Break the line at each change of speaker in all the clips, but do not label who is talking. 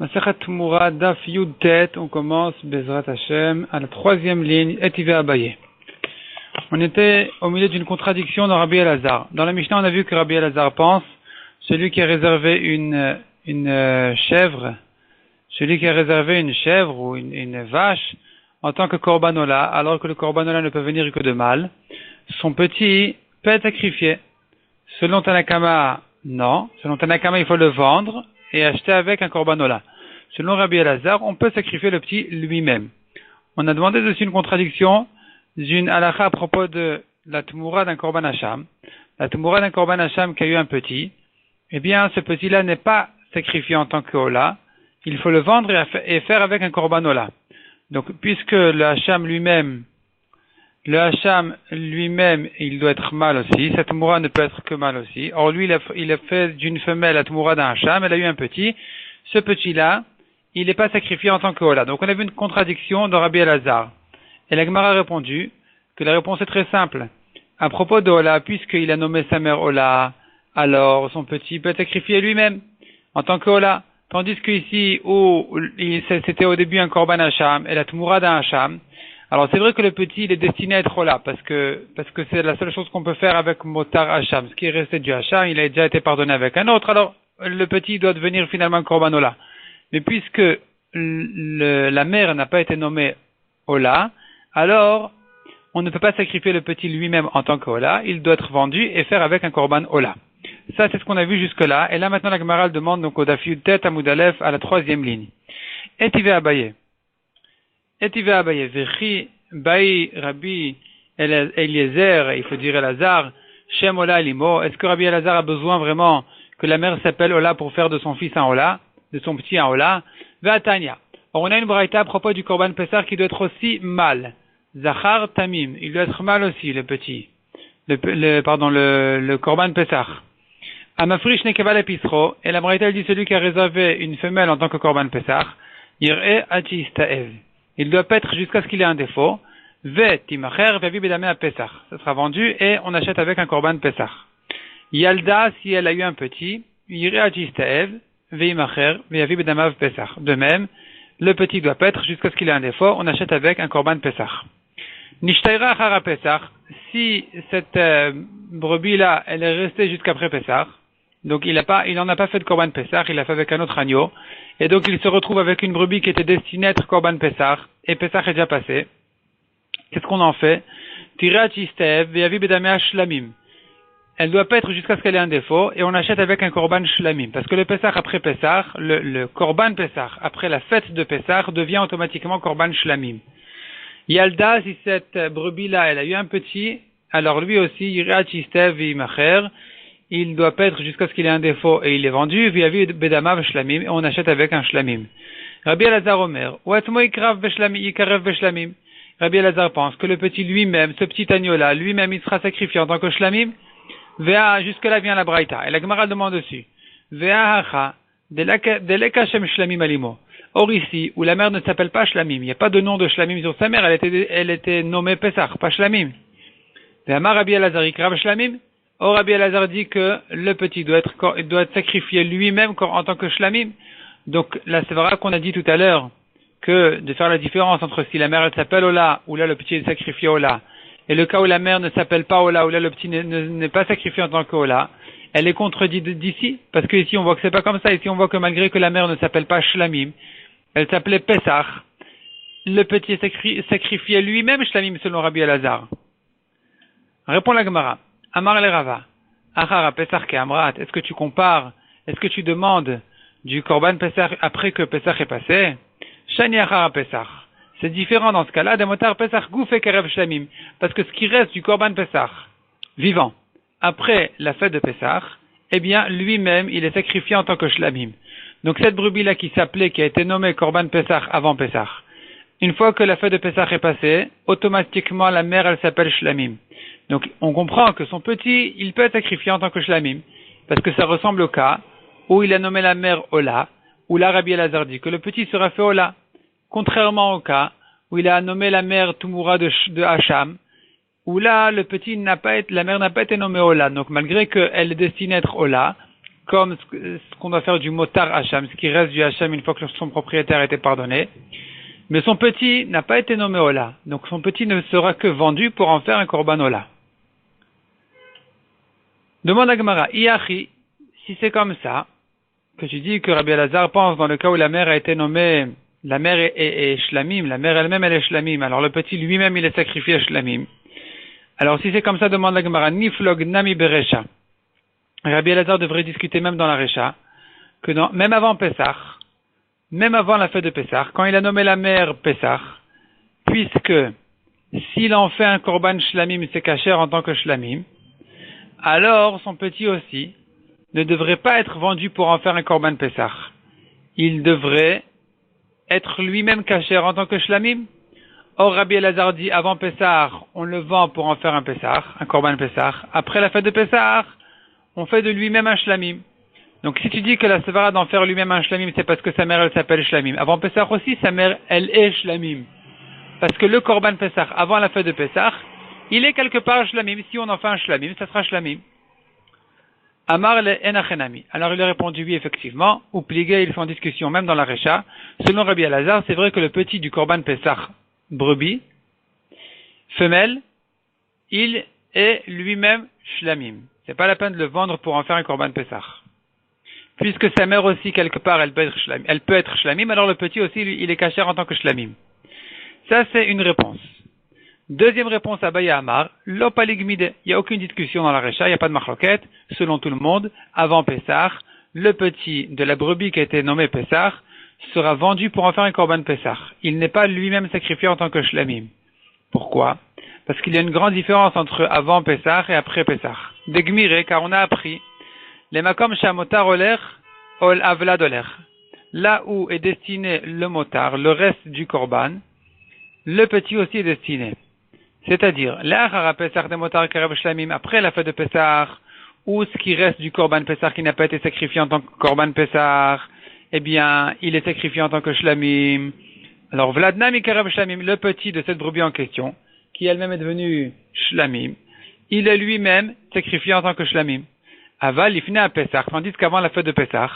Masechet Tmura Daf Yud Tet, on commence Bezrat Hashem à la troisième ligne, Etive Abaye. On était au milieu d'une contradiction dans Rabbi Elazar. Dans la Mishnah, on a vu que Rabbi Elazar pense, celui qui a réservé une chèvre ou une vache en tant que Korbanola, alors que le Korbanola ne peut venir que de mâle, son petit peut être sacrifié. Selon Tanakama, non. Selon Tanakama, il faut le vendre et acheter avec un Korbanola. Selon Rabbi Elazar, on peut sacrifier le petit lui-même. On a demandé aussi une contradiction d'une halakha à propos de la Tmura d'un Korban Hacham. La Tmura d'un Korban Hacham qui a eu un petit, eh bien, ce petit-là n'est pas sacrifié en tant que Ola. Il faut le vendre et faire avec un Korbanola. Donc, puisque le Hacham lui-même, il doit être mâle aussi. Cette Tmura ne peut être que mâle aussi. Or, lui, il a fait d'une femelle la Tmura d'un Hacham. Elle a eu un petit. Ce petit-là, il n'est pas sacrifié en tant que Ola. Donc, on a vu une contradiction dans Rabbi Elazar. Et la Gemara a répondu que la réponse est très simple. À propos de Ola, puisqu'il a nommé sa mère Ola, alors son petit peut être sacrifié lui-même en tant que Ola. Tandis qu'ici, où c'était au début un Korban Hacham et la Tmura d'un Hacham, alors c'est vrai que le petit il est destiné à être Ola, parce que c'est la seule chose qu'on peut faire avec Motar Hacham. Ce qui est resté du Hacham, il a déjà été pardonné avec un autre, alors le petit doit devenir finalement Korban Ola. Mais puisque la mère n'a pas été nommée Ola, alors on ne peut pas sacrifier le petit lui-même en tant qu'Ola, il doit être vendu et faire avec un Korban Ola. Ça, c'est ce qu'on a vu jusque-là. Et là, maintenant, la Gemara demande donc au Daf Yud Tet Amud Aleph à la troisième ligne. Etive Abaye. Vechi Baï Rabbi Eliezer, il faut dire Elazar, Shem Ola Limo. Est-ce que Rabbi Elazar a besoin vraiment que la mère s'appelle Ola pour faire de son fils un Ola, de son petit un Ola? Ve'atanya. Or, on a une braïta à propos du Korban Pessar qui doit être aussi mâle. Zachar Tamim. Il doit être mâle aussi, le petit. Le Korban Pessar. Amafrish Nekeva Lepisro, et la Braïta dit celui qui a réservé une femelle en tant que Korban Pessah, Yir'e Achistaev. Il doit paître jusqu'à ce qu'il ait un défaut. Ve Timacher Vevi Bedame à Pessah. Ça sera vendu et on achète avec un Korban Pessah. Yalda, si elle a eu un petit, Yir'e Achistaev, Veimacher Vevi Bedame à Pessah. De même, le petit doit paître jusqu'à ce qu'il ait un défaut, on achète avec un Korban Pessah. Nishtaira Achara Pessah, si cette brebis-là, elle est restée jusqu'après Pessah, donc il n'en a pas fait de Korban Pessah, il l'a fait avec un autre agneau, et donc il se retrouve avec une brebis qui était destinée à être Korban Pessah, et Pessah est déjà passé. Qu'est-ce qu'on en fait? Tira Chistev, Veyavi Bedamea Shlamim. Elle doit paître jusqu'à ce qu'elle ait un défaut, et on achète avec un Korban Shlamim, parce que le Pessah après Pessah, le Korban Pessah, après la fête de Pessah, devient automatiquement Korban Shlamim. Yalda, si cette brebis-là, elle a eu un petit, alors lui aussi, Yira Chistev Vimacher, il doit paître jusqu'à ce qu'il ait un défaut et il est vendu, Viavi Bedamav Shlamim, et on achète avec un Shlamim. Rabbi Elazar Omer, Watmo Ikrav Ikarev Beshlamim. Rabbi Elazar pense que le petit lui-même, ce petit agneau-là, lui-même, il sera sacrifié en tant que Shlamim. Vea, jusque-là vient la Braïta. Et la Gemara demande dessus. Vea Hacha, Deleka Shem Shlamim Alimo. Or ici, où la mère ne s'appelle pas Shlamim, il n'y a pas de nom de Shlamim sur sa mère, elle était nommée Pessah, pas Shlamim. Ve'amar Rabbi Elazar Ikrav Shlamim. Or Rabbi Elazar dit que le petit doit être sacrifié lui-même en tant que Shlamim. Donc la Sevara qu'on a dit tout à l'heure, que de faire la différence entre si la mère elle s'appelle Ola, ou là le petit est sacrifié Ola, et le cas où la mère ne s'appelle pas Ola, où là le petit n'est pas sacrifié en tant que Ola, elle est contredite d'ici, parce que ici on voit que c'est pas comme ça, ici on voit que malgré que la mère ne s'appelle pas Shlamim, elle s'appelait Pessah. Le petit est sacrifié lui-même, Shlamim, selon Rabbi Elazar. Répond la Gemara. Amar le Rava. Achara Pessah ke Amrat. Est-ce que tu compares, est-ce que tu demandes du Korban Pessah après que Pessah est passé? Shani Achara Pessah. C'est différent dans ce cas-là, des motards Pessah Gouf et Kerev Shlamim. Parce que ce qui reste du Korban Pessah, vivant, après la fête de Pessah, eh bien, lui-même, il est sacrifié en tant que Shlamim. Donc cette brebis-là qui a été nommée Korban Pessah avant Pessah, une fois que la fête de Pessah est passée, automatiquement la mère elle s'appelle Shlamim. Donc on comprend que son petit, il peut être sacrifié en tant que Shlamim, parce que ça ressemble au cas où il a nommé la mère Ola, où là Rabbi Elazar dit que le petit sera fait Ola, contrairement au cas où il a nommé la mère Tumura de Hacham, où là le petit la mère n'a pas été nommée Ola, donc malgré qu'elle est destinée à être Ola, comme ce qu'on doit faire du motar hacham, ce qui reste du hacham une fois que son propriétaire a été pardonné. Mais son petit n'a pas été nommé Ola. Donc son petit ne sera que vendu pour en faire un korban Ola. Demande à Gemara, Iachi, si c'est comme ça, que tu dis que Rabbi Elazar pense dans le cas où la mère a été nommée, la mère est shlamim, la mère elle-même elle est shlamim, alors le petit lui-même il est sacrifié à shlamim. Alors si c'est comme ça, demande la Gemara, Niflog Nami Beresha. Rabbi Elazar devrait discuter même dans la Recha, que même avant Pessah, même avant la fête de Pessah, quand il a nommé la mère Pessah, puisque s'il en fait un korban shlamim, c'est kasher en tant que shlamim, alors son petit aussi ne devrait pas être vendu pour en faire un korban Pessah. Il devrait être lui-même kasher en tant que shlamim. Or, Rabbi Elazar dit, avant Pessah, on le vend pour en faire un Pessah, un korban Pessah. Après la fête de Pessah, on fait de lui-même un shlamim. Donc, si tu dis que la sevara d'en faire lui-même un shlamim, c'est parce que sa mère, elle s'appelle shlamim. Avant Pessah aussi, sa mère, elle est shlamim. Parce que le korban Pessah, avant la fête de Pessah, il est quelque part shlamim. Si on en fait un shlamim, ça sera shlamim. Amar le enachenami. Alors il a répondu oui, effectivement. Ou pligé, ils sont en discussion, même dans la Recha. Selon Rabbi Elazar, c'est vrai que le petit du korban Pessah, brebis, femelle, il est lui-même shlamim. C'est pas la peine de le vendre pour en faire un korban Pessah. Puisque sa mère aussi, quelque part, elle peut être shlamim, alors le petit aussi, il est kasher en tant que shlamim. Ça, c'est une réponse. Deuxième réponse à Baya Amar, l'opaligmide. Il n'y a aucune discussion dans la Recha, il n'y a pas de machloket. Selon tout le monde, avant Pessah, le petit de la brebis qui a été nommé Pessah sera vendu pour en faire un korban Pessah. Il n'est pas lui-même sacrifié en tant que shlamim. Pourquoi? Parce qu'il y a une grande différence entre avant Pessah et après Pessah. Degmire, car on a appris, les makom shamotar oler, ol avlad oler. Là où est destiné le motar, le reste du korban, le petit aussi est destiné. C'est-à-dire, l'achara Pessah de motar karev shlamim, après la fête de Pessah, ou ce qui reste du korban Pessah qui n'a pas été sacrifié en tant que korban Pessah, eh bien, il est sacrifié en tant que shlamim. Alors, vladna mikarev shlamim, le petit de cette brebis en question, qui elle-même est devenu shlamim, il est lui-même sacrifié en tant que shlamim. Aval, ifne à Pessah, tandis qu'avant la fête de Pessah,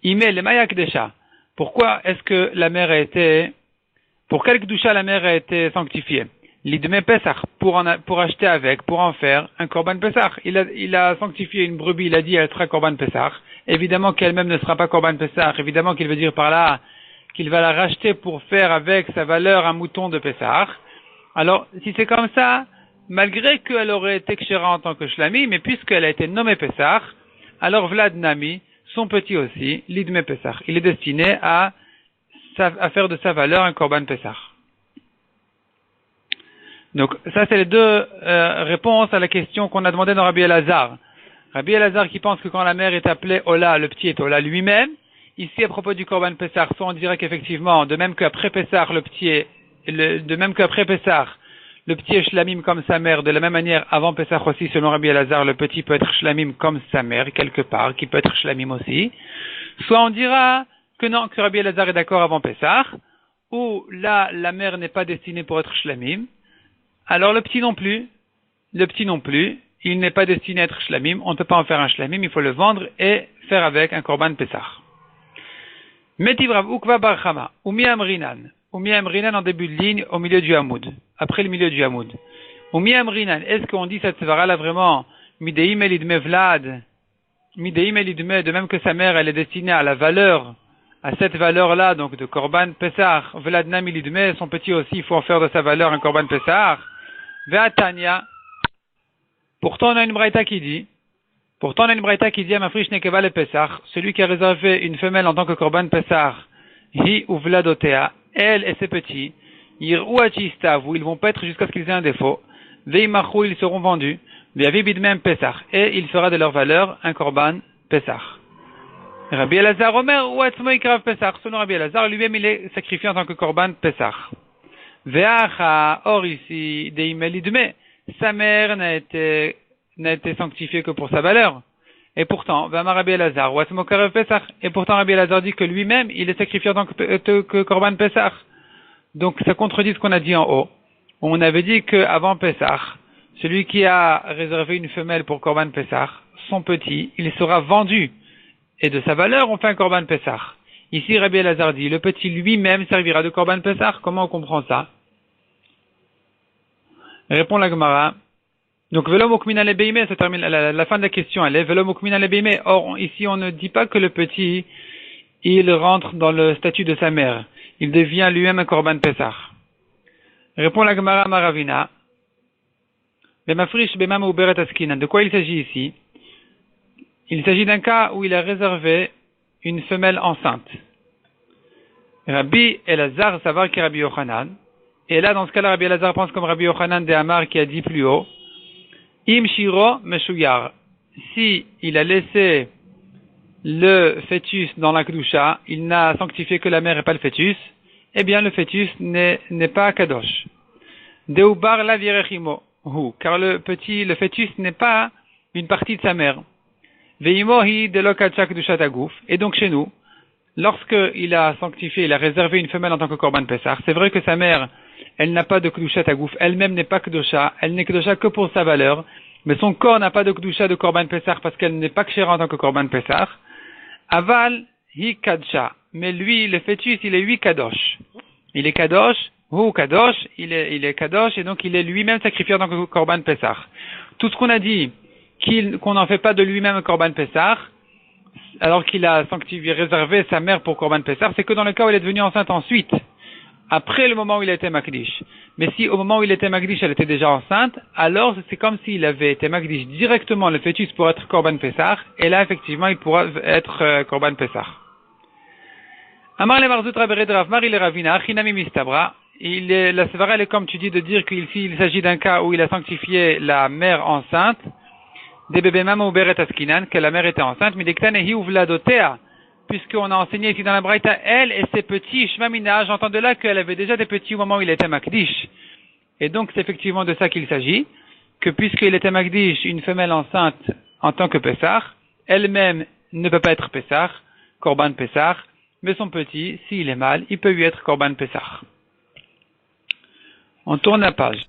il met le mayak desha. Pourquoi est-ce que la mère a été, pour quel kedusha la mère a été sanctifiée? L'idme Pessah, pour acheter avec, pour en faire un korban Pessah. Il a sanctifié une brebis, il a dit elle sera korban Pessah. Évidemment qu'elle-même ne sera pas korban Pessah. Évidemment qu'il veut dire par là qu'il va la racheter pour faire avec sa valeur un mouton de Pessah. Alors, si c'est comme ça, malgré qu'elle aurait été kshera en tant que shlamim, mais puisqu'elle a été nommée Pessah, alors Vlad Nami, son petit aussi, l'idme Pessah. Il est destiné à faire de sa valeur un korban Pessah. Donc, ça, c'est les deux réponses à la question qu'on a demandé dans Rabbi Elazar. Rabbi Elazar qui pense que quand la mère est appelée Ola, le petit est Ola lui-même. Ici, à propos du korban Pessah, soit on dirait qu'effectivement, de même qu'après Pessah, le petit est shlamim comme sa mère, de la même manière, avant Pessah aussi, selon Rabbi Elazar, le petit peut être shlamim comme sa mère, quelque part, qui peut être shlamim aussi. Soit on dira que non, que Rabbi Elazar est d'accord avant Pessah, ou là, la mère n'est pas destinée pour être shlamim. Alors le petit non plus, il n'est pas destiné à être shlamim, on ne peut pas en faire un shlamim, il faut le vendre et faire avec un korban Pessah. Metivrav ukva barchama, umi amrinan en début de ligne, au milieu du hamoud, après le milieu du hamoud. Umi amrinan, est-ce qu'on dit cette svara là vraiment, mideim elidme vlad, de même que sa mère elle est destinée à la valeur, à cette valeur-là, donc de korban Pessah, vlad nam elidme, son petit aussi, il faut en faire de sa valeur un korban Pessah. Ve'atanya. Pourtant, on a une braïta qui dit à Mafrish Nekeva le Pessah, celui qui a réservé une femelle en tant que korban Pessah, hi ou vladotea, elle et ses petits, yir'u achistavu, ils vont paître jusqu'à ce qu'ils aient un défaut, veimachu, ils seront vendus, ve'avibidmem Pessah, et il fera de leur valeur un korban Pessah. Rabbi Elazar Omer, ou atzmo ikrav Pessah, selon Rabbi Elazar, lui-même il est sacrifié en tant que korban Pessah. Ve'acha, or ici, de'imelidme, sa mère n'a été sanctifiée que pour sa valeur. Et pourtant, V'amar Rabbi Elazar, ou atzmo karev Pessah, et pourtant Rabbi Elazar dit que lui-même, il est sacrifié en tant que korban Pessah. Donc, ça contredit ce qu'on a dit en haut. On avait dit qu'avant Pessah, celui qui a réservé une femelle pour korban Pessah, son petit, il sera vendu. et de sa valeur, on fait un korban Pessah. Ici, Rabbi Elazar dit, le petit lui-même servira de korban Pessah. Comment on comprend ça? Répond la Gemara. Donc, Velo Mukmin ale Beime, ça termine, la fin de la question, elle est Velo Mukmin ale Beime. Or, ici, on ne dit pas que le petit, il rentre dans le statut de sa mère. Il devient lui-même un korban Pessah. Répond la Gemara Maravina. Bemafrish bemam ou beret askinan. De quoi il s'agit ici? Il s'agit d'un cas où il a réservé une femelle enceinte. Rabbi Elazar savoir que Rabbi Yochanan. Et là, dans ce cas-là, Rabbi Elazar pense comme Rabbi Yochanan de Amar qui a dit plus haut. Im shiro meshuyar. Si il a laissé le fœtus dans la kedusha, il n'a sanctifié que la mère et pas le fœtus, eh bien le fœtus n'est pas kadosh. Deubar la virechimo. Car le fœtus n'est pas une partie de sa mère. Veimohi de lokachak du chatagouf. Et donc chez nous, lorsqu'il a sanctifié, il a réservé une femelle en tant que korban Pessah, c'est vrai que sa mère, elle n'a pas de kedusha tagouf, elle-même n'est pas kedusha, elle n'est kedusha que pour sa valeur, mais son corps n'a pas de kedusha de korban Pessah parce qu'elle n'est pas kshera en tant que korban Pessah. Aval hi kadsha. Mais lui, le fœtus, il est lui kadosh. Il est kadosh, ou kadosh, il est kadosh, et donc il est lui-même sacrifié en tant que korban Pessah. Tout ce qu'on a dit, qu'on n'en fait pas de lui-même un korban Pessah, alors qu'il a sanctifié, réservé sa mère pour korban Pessah, c'est que dans le cas où elle est devenue enceinte ensuite, après le moment où il a été makdish. Mais si au moment où il était makdish, elle était déjà enceinte, alors c'est comme s'il avait été makdish directement le fœtus pour être korban Pessah, et là effectivement il pourra être korban Pessah. Amar le marzut rabere Rav Mari le Ravina, chinami mistabra. La sévara, elle est comme tu dis de dire qu'il s'agit d'un cas où il a sanctifié la mère enceinte, des bébés maman ou beret askinan, que la mère était enceinte, mais d'ektane hi uvladotea, puisqu'on a enseigné ici dans la Braïta, elle et ses petits, shmamina, j'entends de là qu'elle avait déjà des petits au moment où il était makdish. Et donc c'est effectivement de ça qu'il s'agit, que puisqu'il était makdish, une femelle enceinte en tant que Pessah, elle-même ne peut pas être Pessah, korban Pessah, mais son petit, s'il est mâle, il peut lui être korban Pessah. On tourne la page.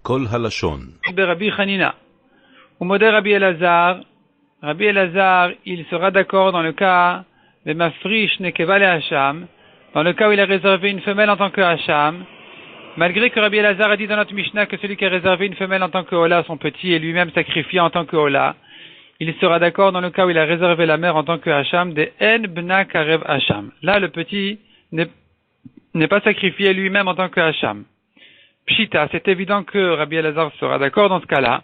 Kol halashon.
Rabbi Chanina. Au modèle Rabbi Elazar, il sera d'accord dans le cas de Mafrish Nekeva le Hacham, dans le cas où il a réservé une femelle en tant que Hacham, malgré que Rabbi Elazar a dit dans notre Mishnah que celui qui a réservé une femelle en tant que Ola, son petit, est lui-même sacrifié en tant que Ola, il sera d'accord dans le cas où il a réservé la mère en tant que Hacham, de En Bna Karev Hacham. Là, le petit n'est pas sacrifié lui-même en tant que Hacham. Pshita, c'est évident que Rabbi Elazar sera d'accord dans ce cas-là.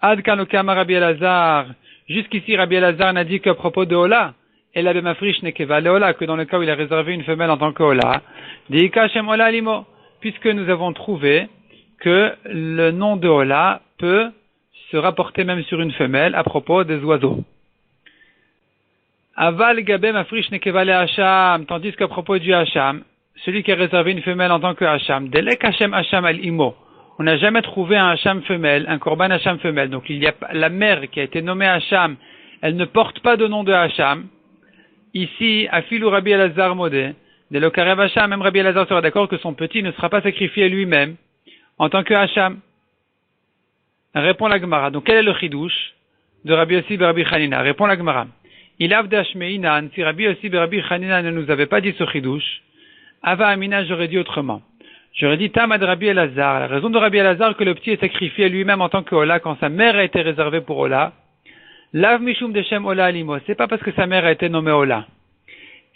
Ad Kanokama Rabbi Elazar, jusqu'ici Rabbi Elazar n'a dit qu'à propos de Ola, et la Bemafrish Nekeva le Ola, que dans le cas où il a réservé une femelle en tant que Ola, Deika Shem Ola Limo, puisque nous avons trouvé que le nom de Ola peut se rapporter même sur une femelle à propos des oiseaux. Aval Gabe Mafrish Nekeva le Hacham, tandis qu'à propos du Hacham, celui qui a réservé une femelle en tant que Hacham, Delek Hashem Hacham al Imo, on n'a jamais trouvé un Hacham femelle, un korban Hacham femelle. Donc il y a la mère qui a été nommée Hacham, elle ne porte pas de nom de Hacham. Ici, Afilou Rabbi Elazar Modé, de l'Okarev Hacham, même Rabbi Elazar sera d'accord que son petit ne sera pas sacrifié lui-même en tant que Hacham. Répond la Gemara. Donc quel est le chidouche de Rabbi Yossi ben Rabbi Chanina? Répond la Gemara. Il avdashmeinan, si Rabbi Yossi ben Rabbi Chanina ne nous avait pas dit ce chidouche, Ava Amina, j'aurais dit autrement. J'aurais dit Tamad Rabbi Elazar. La raison de Rabbi Elazar que le petit est sacrifié lui-même en tant que Ola quand sa mère a été réservée pour Ola. Lav Mishum de Shem Ola Alimo. C'est pas parce que sa mère a été nommée Ola.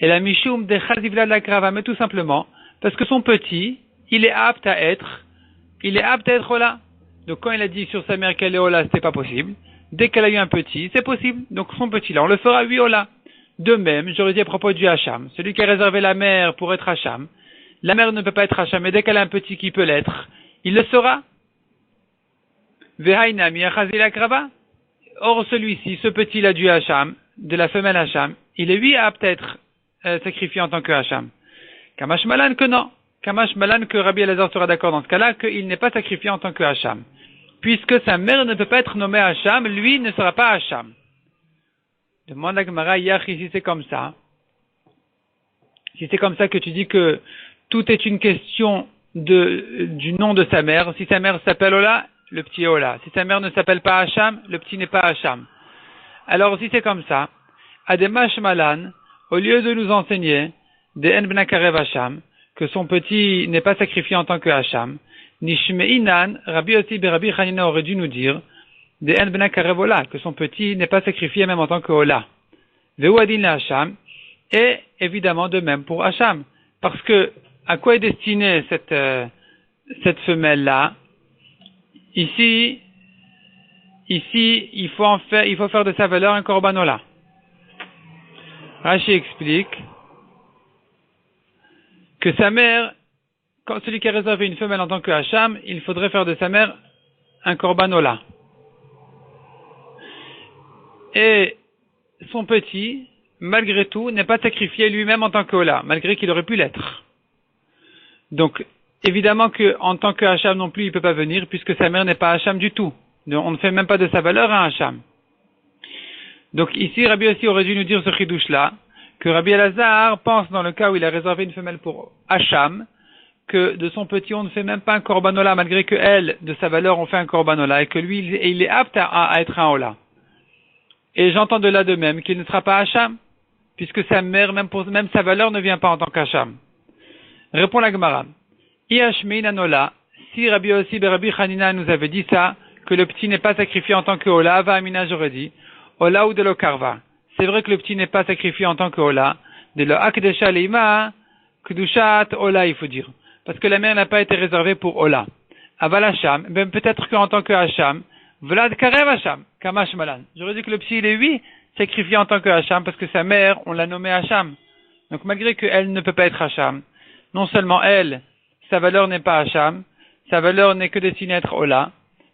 Et la Mishum de Chazivla de la Krava, mais tout simplement parce que son petit, il est apte à être Ola. Donc quand il a dit sur sa mère qu'elle est Ola, c'était pas possible. Dès qu'elle a eu un petit, c'est possible. Donc son petit là, on le fera 8 Ola. De même, j'aurais dit à propos du Hacham, celui qui a réservé la mère pour être Hacham, la mère ne peut pas être Hacham, mais dès qu'elle a un petit qui peut l'être, il le sera. Or celui-ci, ce petit-là du Hacham, de la femelle Hacham, il est lui apte à être sacrifié en tant que Hacham. Kamash Malan que non. Kamash Malan que Rabbi Elazar sera d'accord dans ce cas-là, qu'il n'est pas sacrifié en tant que Hacham. Puisque sa mère ne peut pas être nommée Hacham, lui ne sera pas Hacham. Demande la Gemara, Yachi, si c'est comme ça. Si c'est comme ça que tu dis que tout est une question du nom de sa mère. Si sa mère s'appelle Ola, le petit est Ola. Si sa mère ne s'appelle pas Hacham, le petit n'est pas Hacham. Alors si c'est comme ça, Ademash Malan, au lieu de nous enseigner, de En Bnakarev Hacham, que son petit n'est pas sacrifié en tant que Hacham, Nishmeinan, Rabbi Yossi Rabbi Hanina aurait dû nous dire, de En Bnakarev Ola, que son petit n'est pas sacrifié même en tant que Ola. Veuadin la Hacham, et évidemment de même pour Hacham. Parce que, à quoi est destinée cette femelle-là? Ici, il faut faire de sa valeur un korbanola. Rashi explique que sa mère, quand celui qui a réservé une femelle en tant que Hacham, il faudrait faire de sa mère un korbanola. Et son petit, malgré tout, n'est pas sacrifié lui-même en tant que Ola, malgré qu'il aurait pu l'être. Donc, évidemment qu'en tant que Hacham non plus, il ne peut pas venir, puisque sa mère n'est pas Hacham du tout. On ne fait même pas de sa valeur un Hacham. Donc ici, Rabbi Yossi aurait dû nous dire ce chidouche-là, que Rabbi Elazar pense dans le cas où il a réservé une femelle pour Hacham, que de son petit, on ne fait même pas un korbanola, malgré que elle, de sa valeur, on fait un korbanola, et que lui, il est apte à être un Ola. Et j'entends de là de même qu'il ne sera pas Hacham, puisque sa mère, même sa valeur, ne vient pas en tant qu'Hacham. Répond la Gemara. Iashmein anola, si Rabbi Yossi et Rabbi Hanina nous avait dit ça, que le petit n'est pas sacrifié en tant que Ola, va Amina, j'aurais dit, Ola ou de lo karva. C'est vrai que le petit n'est pas sacrifié en tant que Ola, de lo akdesha leima, kdushat Ola, il faut dire. Parce que la mère n'a pas été réservée pour Ola. Aval Hacham, ben peut-être qu'en tant que Hacham, Vlad Karev Hacham, Kamash Malan. J'aurais dit que le petit, il est oui, sacrifié en tant que Hacham, parce que sa mère, on l'a nommé Hacham. Donc malgré qu'elle ne peut pas être Hacham, non seulement elle, sa valeur n'est pas Hacham, sa valeur n'est que destinée à être Ola,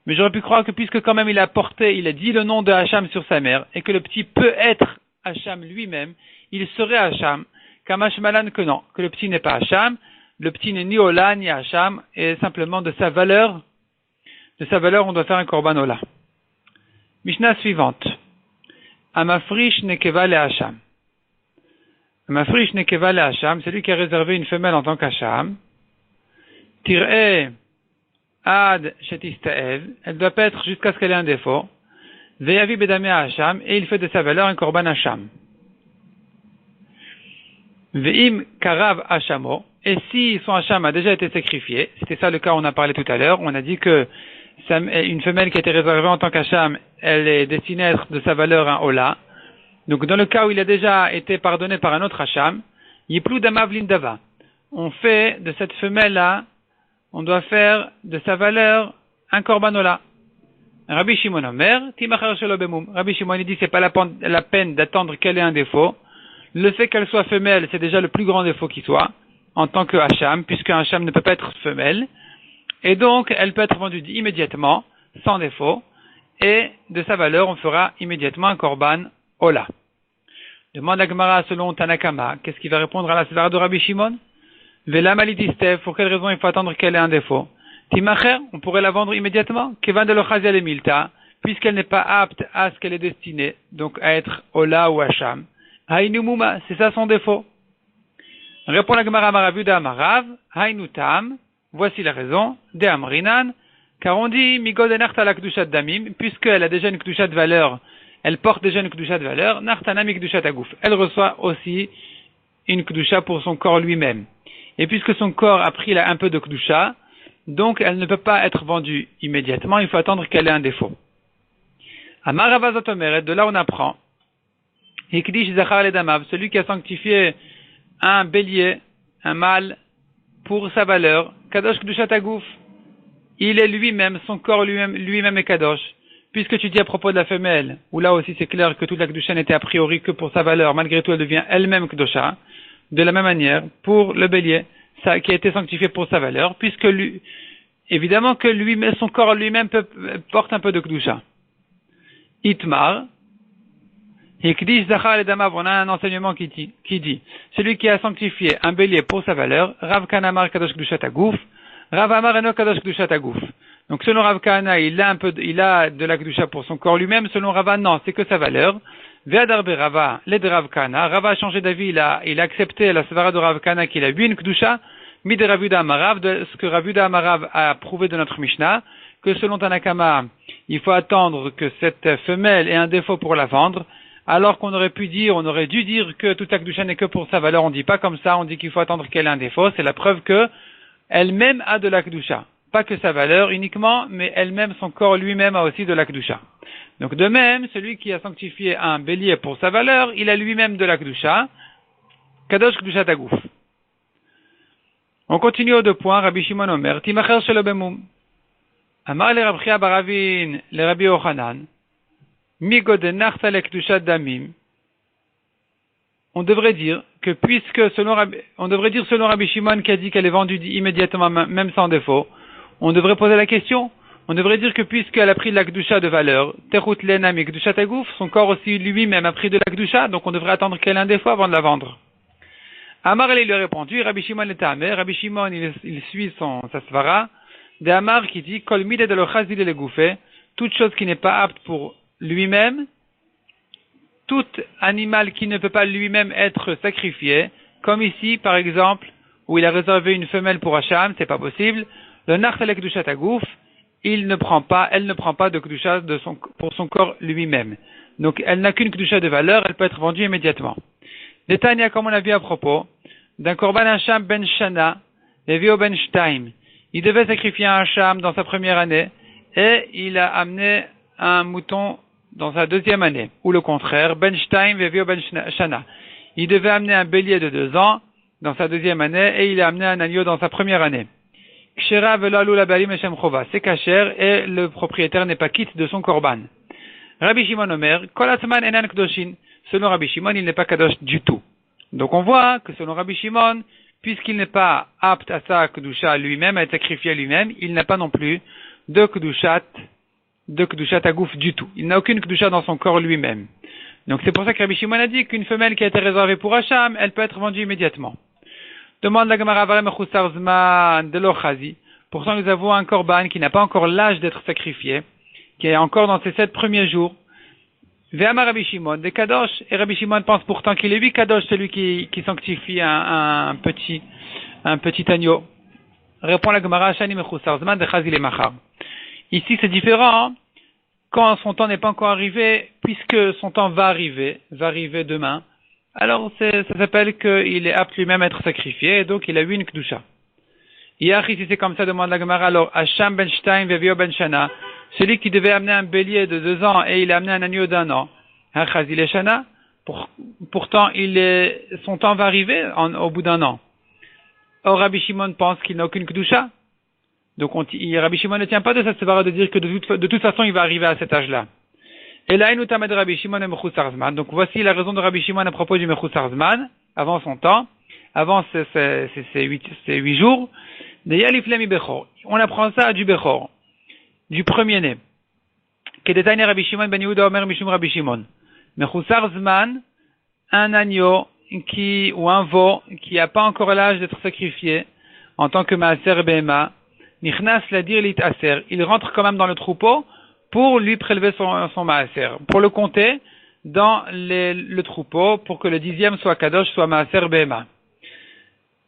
mais j'aurais pu croire que puisque quand même il a dit le nom de Hacham sur sa mère, et que le petit peut être Hacham lui-même, il serait Hacham, Kamash Malan que non, que le petit n'est pas Hacham, le petit n'est ni Ola ni Hacham, et simplement de sa valeur, on doit faire un korban Ola. Mishnah suivante. Amafrish nekeva le Hacham. Amafrish nekeva le Hacham, c'est lui qui a réservé une femelle en tant qu'Hacham. Tir'e ad shetistaev, elle doit paître jusqu'à ce qu'elle ait un défaut. Veyavi bedame Hacham, et il fait de sa valeur un korban Hacham. Ve'im karav Hachamo, et si son Hacham a déjà été sacrifié, c'était ça le cas on a parlé tout à l'heure, on a dit que une femelle qui a été réservée en tant qu'Hacham, elle est destinée à être de sa valeur un Ola. Donc dans le cas où il a déjà été pardonné par un autre Hacham, Yiplou damav lindava. On fait de cette femelle-là, on doit faire de sa valeur un korban Ola. Rabbi Shimon Omer, timachar shelo bemum. Rabbi Shimon il dit c'est pas la peine d'attendre qu'elle ait un défaut. Le fait qu'elle soit femelle, c'est déjà le plus grand défaut qui soit, en tant que Hacham, puisque un Hacham ne peut pas être femelle. Et donc, elle peut être vendue immédiatement, sans défaut, et de sa valeur, on fera immédiatement un korban Ola. Demande à Gemara selon Tanakama, qu'est-ce qu'il va répondre à la sévère de Rabbi Shimon? Vela malidistev, pour quelle raison il faut attendre qu'elle ait un défaut? Timacher, on pourrait la vendre immédiatement, Kevan de l'Ochazia le Milta, puisqu'elle n'est pas apte à ce qu'elle est destinée, donc à être Ola ou Hacham. Haïnumuma, c'est ça son défaut. Répond la Gemara Maravuda Amarav, Haïnutam, voici la raison, de Amrinan, car on dit Migod enarta la kdushat damim, puisqu'elle a déjà une kdushat de valeur, elle porte déjà une kdushat de valeur, nartana mi kdushat agouf. Elle reçoit aussi une kdusha pour son corps lui-même. Et puisque son corps a pris là un peu de kdusha, donc elle ne peut pas être vendue immédiatement, il faut attendre qu'elle ait un défaut. Amaravazot omeret, de là on apprend, Hikdish zachar le damav, celui qui a sanctifié un bélier, un mâle, pour sa valeur, kadosh kdushat agouf, il est lui-même, son corps lui-même est kadosh. Puisque tu dis à propos de la femelle, où là aussi c'est clair que toute la kdusha n'était a priori que pour sa valeur, malgré tout elle devient elle-même kdosha, de la même manière, pour le bélier, ça, qui a été sanctifié pour sa valeur, puisque lui, évidemment que lui-même, son corps lui-même porte un peu de kdusha. Itmar, Hikdish zachar le damav, on a un enseignement qui dit, celui qui a sanctifié un bélier pour sa valeur, Rav Kanamar kadosh kdushat agouf, Rav Amar eno kadosh kdushat agouf. Donc selon Rav Kahana, il a de la kdusha pour son corps lui-même, selon Rava, non, c'est que sa valeur. Ve'adarbe Rava, l'aide Rav Kahana, Rava a changé d'avis, il a accepté la svara de Rav Kahana qu'il a eu une kdusha, mi de Ravuda Amarav, de ce que Ravuda Amarav a prouvé de notre Mishnah, que selon Tanakama, il faut attendre que cette femelle ait un défaut pour la vendre. alors qu'on aurait dû dire que toute la kedusha n'est que pour sa valeur. On dit pas comme ça, on dit qu'il faut attendre qu'elle ait un défaut. C'est la preuve que elle-même a de la kedusha. Pas que sa valeur uniquement, mais elle-même, son corps lui-même a aussi de la kedusha. Donc de même, celui qui a sanctifié un bélier pour sa valeur, il a lui-même de la kedusha. Kadosh kedusha tagouf. On continue aux 2 points. Rabbi Shimon Omer, Timacher shelo bemum. Amar le Rabbi Chia Baravin, le Rabbi Yochanan, Migod nachta le kedusha damim. On devrait dire selon Rabbi Shimon qui a dit qu'elle est vendue immédiatement, même sans défaut, on devrait poser la question. On devrait dire que puisqu'elle a pris de la kedusha de valeur, terut lenami kedusha tagouf, son corps aussi lui-même a pris de la kedusha, donc on devrait attendre qu'elle ait un défaut avant de la vendre. Amar il lui a répondu, Rabbi Shimon est amé, Rabbi Shimon il suit sa svara, de Amar qui dit kol mide de l'ochazil et le gouffé, toute chose qui n'est pas apte pour lui-même, tout animal qui ne peut pas lui-même être sacrifié, comme ici par exemple où il a réservé une femelle pour Hacham, c'est pas possible. Le nachtalek kedusha tagouf, elle ne prend pas de kedusha pour son corps lui-même. Donc elle n'a qu'une kedusha de valeur, elle peut être vendue immédiatement. Détail comme on a vu à propos d'un korban Hacham ben Shana, Levio ben Shtaim. Il devait sacrifier un Hacham dans sa première année et il a amené un mouton dans sa deuxième année. Ou le contraire, ben Shtaim, Levio ben Shana. Il devait amener un bélier de 2 ans dans sa deuxième année et il a amené un agneau dans sa première année. Kshera velalu labalim eshem chova. C'est kasher et le propriétaire n'est pas quitte de son korban. Rabbi Shimon Omer, kol atzman enan kdoshin. Selon Rabbi Shimon, il n'est pas kadosh du tout. Donc on voit que selon Rabbi Shimon, puisqu'il n'est pas apte à sa kedusha lui-même, à être sacrifié lui-même, il n'a pas non plus de kedushat agouf du tout. Il n'a aucune kedusha dans son corps lui-même. Donc c'est pour ça que Rabbi Shimon a dit qu'une femelle qui a été réservée pour Hacham, elle peut être vendue immédiatement. Demande la Gemara Varem Chusar Zman de l'Ochazi. Pourtant nous avons un korban qui n'a pas encore l'âge d'être sacrifié, qui est encore dans ses 7 premiers jours. Ve'amar Rabbi Shimon, des kadosh, et Rabbi Shimon pense pourtant qu'il est lui kadosh, celui qui sanctifie un petit agneau. Répond la Gemara Shani Mechusar Zman de Chazi le Machar. Ici c'est différent, hein, quand son temps n'est pas encore arrivé, puisque son temps va arriver demain, alors ça s'appelle qu'il est apte lui-même à être sacrifié, et donc il a eu une kedusha. Hier, si c'est comme ça, demande la Gemara, alors Hacham ben Shtaim Vevio ben Shana, celui qui devait amener un bélier de 2 ans et il a amené un agneau d'1 an, Hachazil et Shana, pourtant son temps va arriver au bout d'1 an. Or Rabbi Shimon pense qu'il n'a aucune kedusha. Donc Rabbi Shimon ne tient pas de cette svara de dire que de toute façon il va arriver à cet âge-là. Et là, il nous tamed Rabbi Shimon et Mechusar Zman. Donc voici la raison de Rabbi Shimon à propos du Mechusar Zman, avant son temps, avant ces 8 jours. On apprend ça à du Bechor, du premier-né. Kedetani Rabbi Shimon ben Yehuda Omer Mishum Rabbi Shimon. Mechusar Zman, un agneau ou un veau qui n'a pas encore l'âge d'être sacrifié en tant que Maaser Behema, Nichnas Ladir Lit Aser. Il rentre quand même dans le troupeau pour lui prélever son Maaser, pour le compter dans le troupeau, pour que le 10e soit Kadosh, soit Maaser Behema.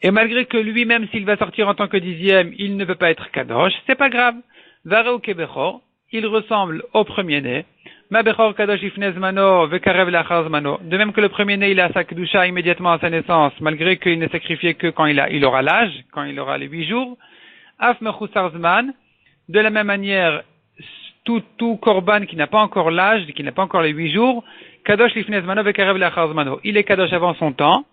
Et malgré que lui-même, s'il va sortir en tant que 10e, il ne peut pas être Kadosh, c'est pas grave. Vareu Kebechor, il ressemble au premier-né. Ma Bechor Kadosh Ifnei Zmano Vekarev Lachar Zmano. De même que le premier-né, il a sa Kedusha immédiatement à sa naissance, malgré qu'il n'est sacrifié que quand il aura l'âge, quand il aura les 8 jours. Af Mechusar Zman, de la même manière, tout korban qui n'a pas encore l'âge, qui n'a pas encore les 8 jours, Kadosh Lifnei Zmano Vekarev Lachar Zmano. Il est Kadosh avant son temps,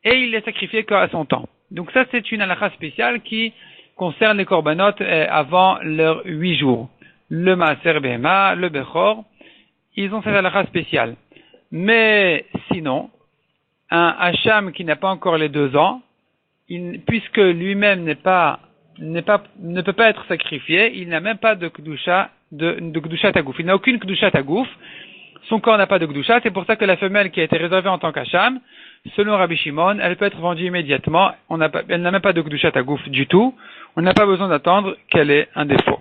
et il est sacrifié qu'à son temps. Donc ça, c'est une halakha spéciale qui concerne les korbanot avant leurs 8 jours. Le Maaser Behema, le Bechor, ils ont cette halakha spéciale. Mais sinon, un Hacham qui n'a pas encore les 2 ans, puisque lui-même ne peut pas être sacrifié, il n'a même pas de kedusha tagouf. Il n'a aucune kedusha tagouf. Son corps n'a pas de kedusha. C'est pour ça que la femelle qui a été réservée en tant qu'Hacham, selon Rabbi Shimon, elle peut être vendue immédiatement. Elle n'a même pas de kedusha tagouf du tout. On n'a pas besoin d'attendre qu'elle ait un défaut.